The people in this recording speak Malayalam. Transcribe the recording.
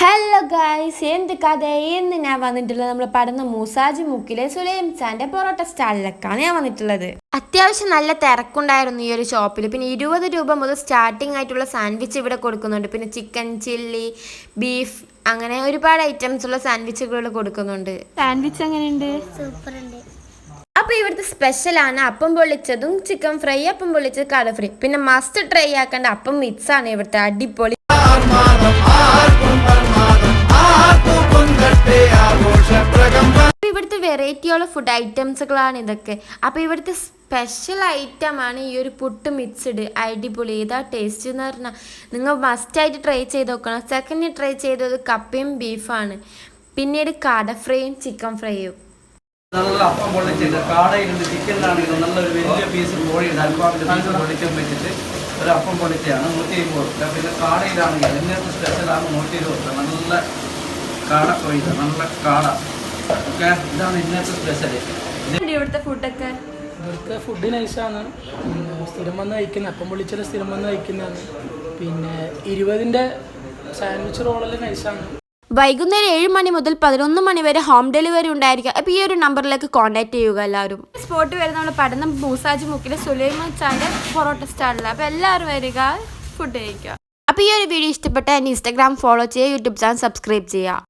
ഹലോ ഗായ്സ്, എന്ത് കഥ എന്ന് ഞാൻ വന്നിട്ടുള്ളത് നമ്മൾ പഠന മൂസാജി മുക്കിലെ സുലൈം ചാന്റെ പൊറോട്ട സ്റ്റാളിലേക്കാണ് ഞാൻ വന്നിട്ടുള്ളത്. അത്യാവശ്യം നല്ല തിരക്കുണ്ടായിരുന്നു ഈ ഒരു ഷോപ്പിൽ. പിന്നെ 20 രൂപ മുതൽ സ്റ്റാർട്ടിംഗ് ആയിട്ടുള്ള സാൻഡ്വിച്ച് ഇവിടെ കൊടുക്കുന്നുണ്ട്. പിന്നെ ചിക്കൻ, ചില്ലി, ബീഫ്, അങ്ങനെ ഒരുപാട് ഐറ്റംസ് ഉള്ള സാൻഡ്വിച്ചുകൾ കൊടുക്കുന്നുണ്ട്. സാൻഡ്വിച്ച് എങ്ങനെയുണ്ട്? സൂപ്പർ ഉണ്ട്. അപ്പോൾ ഇവിടുത്തെ സ്പെഷ്യലാണ് അപ്പം പൊള്ളിച്ചതും ചിക്കൻ ഫ്രൈ, അപ്പം പൊള്ളിച്ചത് കട ഫ്രൈ. പിന്നെ മസ്റ്റ് ട്രൈ ആക്കേണ്ട അപ്പം മിക്സ് ആണ് ഇവിടുത്തെ അടിപൊളി. ഇവിടുത്തെ വെറൈറ്റിയുള്ള ഫുഡ് ഐറ്റംസുകളാണ് ഇതൊക്കെ. അപ്പോൾ ഇവിടുത്തെ സ്പെഷ്യൽ ഐറ്റമാണ് ഈ ഒരു പുട്ട് മിക്സ്ഡ്. അടിപൊളി, ഏതാ ടേസ്റ്റ് എന്ന് പറഞ്ഞാൽ നിങ്ങൾ മസ്റ്റായിട്ട് ട്രൈ ചെയ്ത് നോക്കണം. സെക്കൻഡ് ട്രൈ ചെയ്തത് കപ്പയും ബീഫാണ്, പിന്നീട് കട ഫ്രൈയും ചിക്കൻ ഫ്രൈയും. നല്ല അപ്പം പൊള്ളിച്ചിട്ട് കാടയിലുണ്ട്, ചിക്കനിലാണെങ്കിൽ നല്ലൊരു വലിയ പീസ് കോഴിയുണ്ട്, അൽഫാമിൻ്റെ പീസ് പൊള്ളിക്കാൻ വെച്ചിട്ട് ഒരു അപ്പം പൊള്ളിച്ചാണ് 120. പിന്നെ കാടയിലാണെങ്കിൽ ഇന്നത്തെ സ്പെഷ്യലാണ് 120. നല്ല കാട കോഴിയില്ല, നല്ല കാട. ഓക്കെ, ഇതാണ് ഇന്നത്തെ സ്പെഷ്യൽ. ഇവിടുത്തെ ഫുഡൊക്കെ ഇവിടുത്തെ ഫുഡ് നൈസാണ്. സ്ഥിരം വന്ന് കഴിക്കുന്നത്, അപ്പം പൊള്ളിച്ചാൽ സ്ഥിരം വന്ന് കഴിക്കുന്നതാണ്. പിന്നെ 20-ൻ്റെ സാൻഡ്വിച്ച് റോളെല്ലാം നൈസാണ്. വൈകുന്നേരം 7 മണി മുതൽ 11 മണി വരെ ഹോം ഡെലിവറി ഉണ്ടായിരിക്കും. അപ്പോൾ ഈ ഒരു നമ്പറിലേക്ക് കോൺടാക്ട് ചെയ്യുക എല്ലാവരും. സ്പോട്ട് വരുന്ന നമ്മൾ പഠനം മൂസാജി മുക്കിലെ സുലൈമാൻ ചാൻ്റെ പൊറോട്ട സ്റ്റാളിൽ. അപ്പോൾ എല്ലാവരും വരിക, ഫുഡ് കഴിക്കുക. അപ്പോൾ ഈ ഒരു വീഡിയോ ഇഷ്ടപ്പെട്ടാൽ എൻ്റെ ഇൻസ്റ്റാഗ്രാം ഫോളോ ചെയ്യുക, യൂട്യൂബ് ചാനൽ സബ്സ്ക്രൈബ് ചെയ്യുക.